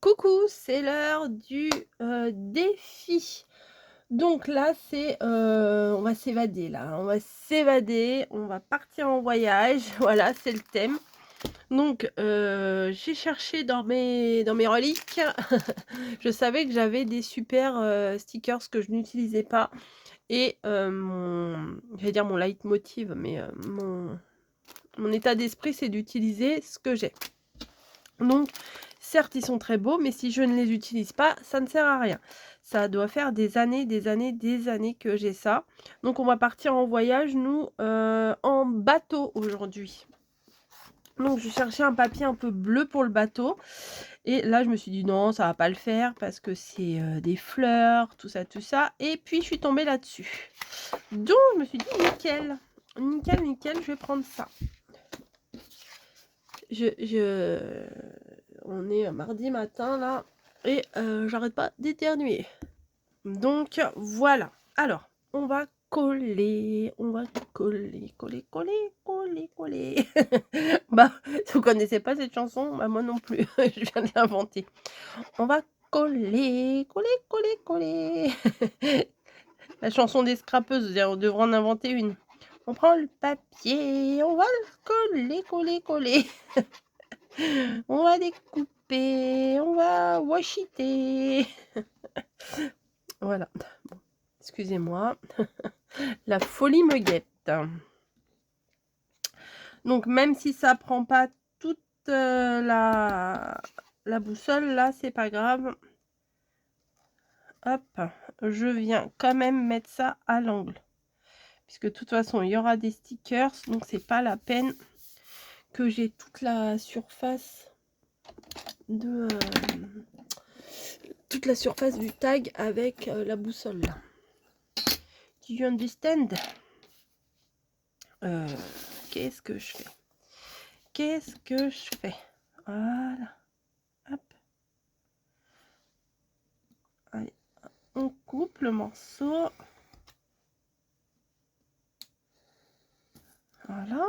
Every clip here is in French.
Coucou, c'est l'heure du défi. Donc là, c'est on va s'évader là, on va s'évader, on va partir en voyage. Voilà, c'est le thème. Donc j'ai cherché dans mes reliques. Je savais que j'avais des super, stickers que je n'utilisais pas et mon j'allais dire mon leitmotiv, mais mon état d'esprit, c'est d'utiliser ce que j'ai. Donc, certes, ils sont très beaux, mais si je ne les utilise pas, ça ne sert à rien. Ça doit faire des années, des années, des années que j'ai ça. Donc, on va partir en voyage, nous, en bateau aujourd'hui. Donc, je cherchais un papier un peu bleu pour le bateau. Et là, je me suis dit non, ça va pas le faire parce que c'est des fleurs, tout ça, tout ça. Et puis, je suis tombée là-dessus. Donc, je me suis dit nickel, nickel, nickel, je vais prendre ça. On est mardi matin là et j'arrête pas d'éternuer. Donc voilà. Alors, on va coller, coller, coller. Bah, vous connaissez pas cette chanson? Bah moi non plus, je viens de l'inventer. On va coller, coller. La chanson des scrapeuses, on devrait en inventer une. On prend le papier, on va le coller. On va découper, on va washiter. Voilà. Bon, excusez-moi. La folie me guette. Donc, même si ça prend pas toute la boussole, là, c'est pas grave. Hop, je viens quand même mettre ça à l'angle. Puisque de toute façon, il y aura des stickers. Donc, c'est pas la peine que j'ai toute la surface de... toute la surface du tag avec la boussole là. Do you understand? Qu'est-ce que je fais? Qu'est-ce que je fais? Voilà. Hop. Allez, on coupe le morceau. Voilà.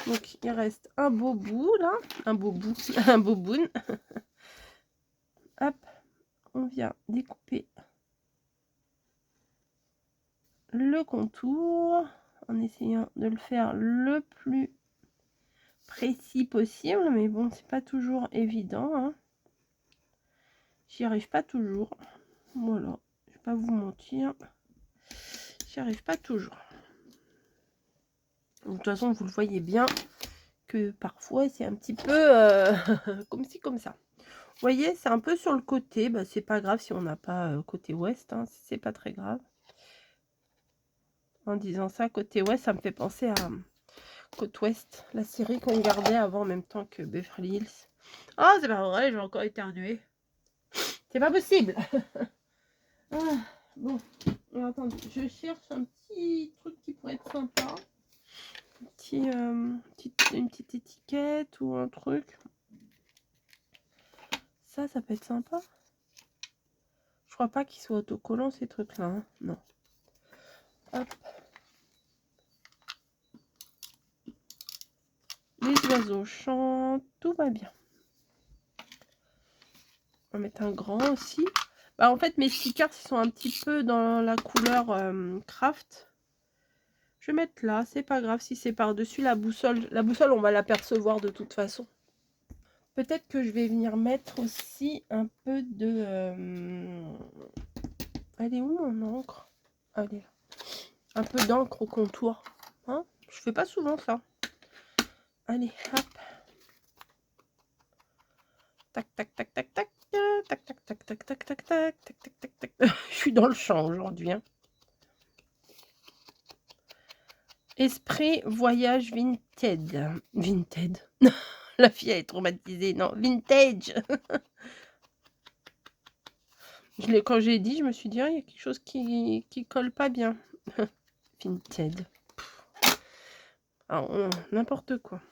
Donc il reste un beau bout là. Un beau bout. Un beau bout. Hop. On vient découper le contour en essayant de le faire le plus précis possible, mais bon, c'est pas toujours évident, hein. J'y arrive pas toujours. Voilà, je vais pas vous mentir, j'y arrive pas toujours. De toute façon, vous le voyez bien que parfois c'est un petit peu comme ci comme ça. Vous voyez, c'est un peu sur le côté. Bah, c'est pas grave si on n'a pas côté ouest, hein, c'est pas très grave. En disant ça, côté ouest, ça me fait penser à Côte Ouest, la série qu'on regardait avant en même temps que Beverly Hills. Oh, c'est pas vrai, j'ai encore éternué. C'est pas possible. Ah, bon, attendez, je cherche un petit truc qui pourrait être sympa. Une petite étiquette ou un truc. Ça peut être sympa. Je crois pas qu'ils soient autocollants ces trucs-là. Hein. Non. Hop. Les oiseaux chantent, tout va bien. On va mettre un grand aussi. Bah, en fait, mes stickers ils sont un petit peu dans la couleur craft. Je vais mettre là, c'est pas grave si c'est par-dessus la boussole. La boussole, on va l'apercevoir de toute façon. Peut-être que je vais venir mettre aussi un peu de... Elle est où mon encre? Elle est là. Un peu d'encre au contour. Hein, je fais pas souvent ça. Allez, hop. Tac, tac, tac, tac, tac. Tac, tac, tac, tac, tac, tac, tac, tac, tac, tac, tac. Je suis dans le champ aujourd'hui. Hein. Esprit voyage vintage. Vintage. La fille est traumatisée. Non, vintage. Quand j'ai dit, je me suis dit, il y a quelque chose qui colle pas bien. Vinted. N'importe quoi.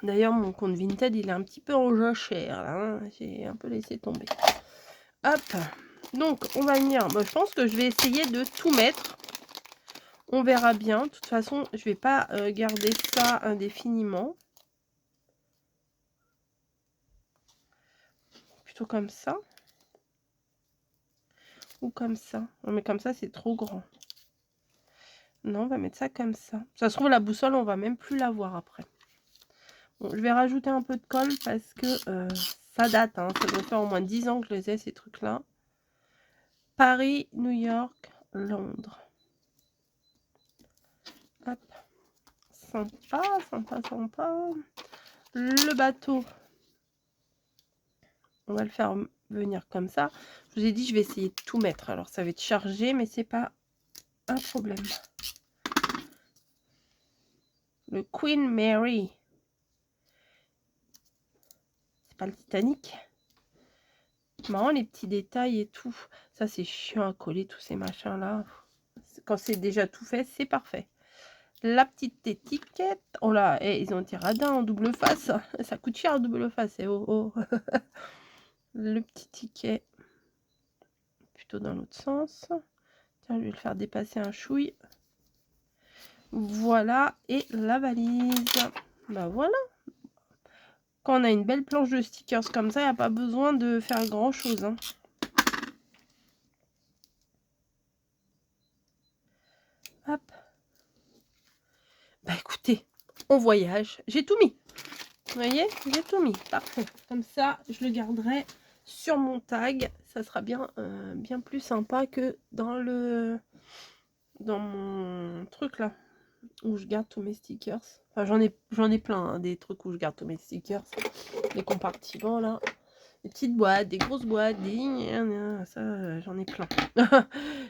D'ailleurs, mon compte Vinted, il est un petit peu en jachère. Hein. J'ai un peu laissé tomber. Hop. Donc, on va venir. Bon, je pense que je vais essayer de tout mettre. On verra bien. De toute façon, je vais pas garder ça indéfiniment. plutôt comme ça. Ou comme ça. On met comme ça, c'est trop grand. Non, on va mettre ça comme ça. Ça se trouve, la boussole, on va même plus la voir après. Bon, je vais rajouter un peu de colle parce que ça date. Hein. Ça doit faire au moins 10 ans que je les ai, ces trucs-là. Paris, New York, Londres. Hop. Sympa, sympa, sympa. Le bateau. On va le faire venir comme ça. Je vous ai dit, je vais essayer de tout mettre. Alors, ça va être chargé, mais c'est pas un problème. Le Queen Mary. C'est pas le Titanic. Marrant, les petits détails et tout. Ça, c'est chiant à coller, tous ces machins-là. Quand c'est déjà tout fait, c'est parfait. La petite étiquette. Oh là, ils ont été radins en double face. Ça coûte cher en double face. Oh, oh. Le petit ticket. Plutôt dans l'autre sens. Tiens, je vais le faire dépasser un chouille. Voilà. Et la valise. Bah voilà. Quand on a une belle planche de stickers comme ça, il n'y a pas besoin de faire grand chose. Hein. Hop. Bah écoutez, on voyage. J'ai tout mis. Vous voyez, j'ai tout mis. Parfait. Comme ça, je le garderai sur mon tag. Ça sera bien, bien plus sympa que dans mon truc là. Où je garde tous mes stickers. Enfin, j'en ai plein, hein, des trucs où je garde tous mes stickers. Les compartiments là. Des petites boîtes, des grosses boîtes, ça, j'en ai plein.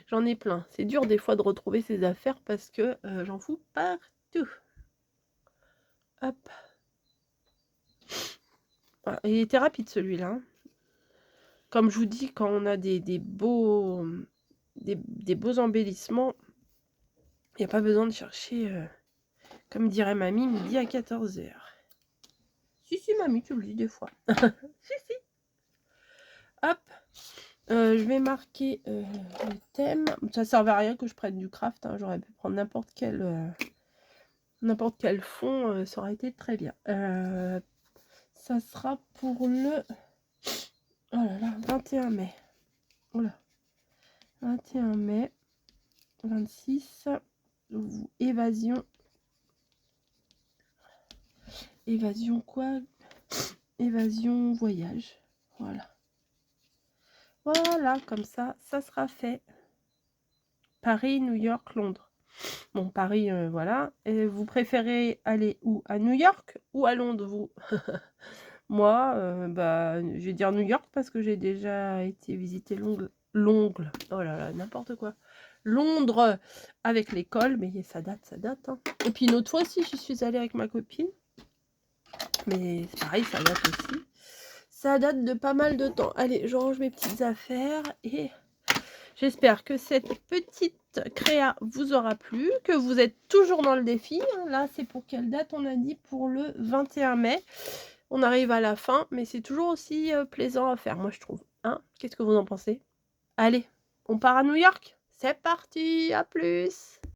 J'en ai plein. C'est dur des fois de retrouver ces affaires parce que j'en fous partout. Hop. Voilà. Il était rapide celui-là. Hein. Comme je vous dis, quand on a des beaux embellissements, il n'y a pas besoin de chercher, comme dirait mamie, midi à 14 h. Si, mamie, tu le dis des fois. Si. Hop. Je vais marquer le thème. Ça ne servait à rien que je prenne du craft. Hein. J'aurais pu prendre n'importe quel fond. Ça aurait été très bien. Ça sera pour le... Oh là là, 21 mai. Voilà. 21 mai. 26. Évasion. Évasion quoi? Évasion voyage. Voilà. Voilà, comme ça sera fait. Paris, New York, Londres. Bon, Paris, voilà. Et vous préférez aller où? À New York ou à Londres, vous? Moi, bah, je vais dire New York parce que j'ai déjà été visiter l'ongle. Oh là là, n'importe quoi. Londres avec l'école, mais ça date. Hein. Et puis une autre fois aussi, j'y suis allée avec ma copine. Mais c'est pareil, ça date aussi. Ça date de pas mal de temps. Allez, je range mes petites affaires et j'espère que cette petite créa vous aura plu, que vous êtes toujours dans le défi. Là, c'est pour quelle date? On a dit pour le 21 mai. On arrive à la fin, mais c'est toujours aussi plaisant à faire, moi je trouve. Hein? Qu'est-ce que vous en pensez? Allez, on part à New York? C'est parti, à plus!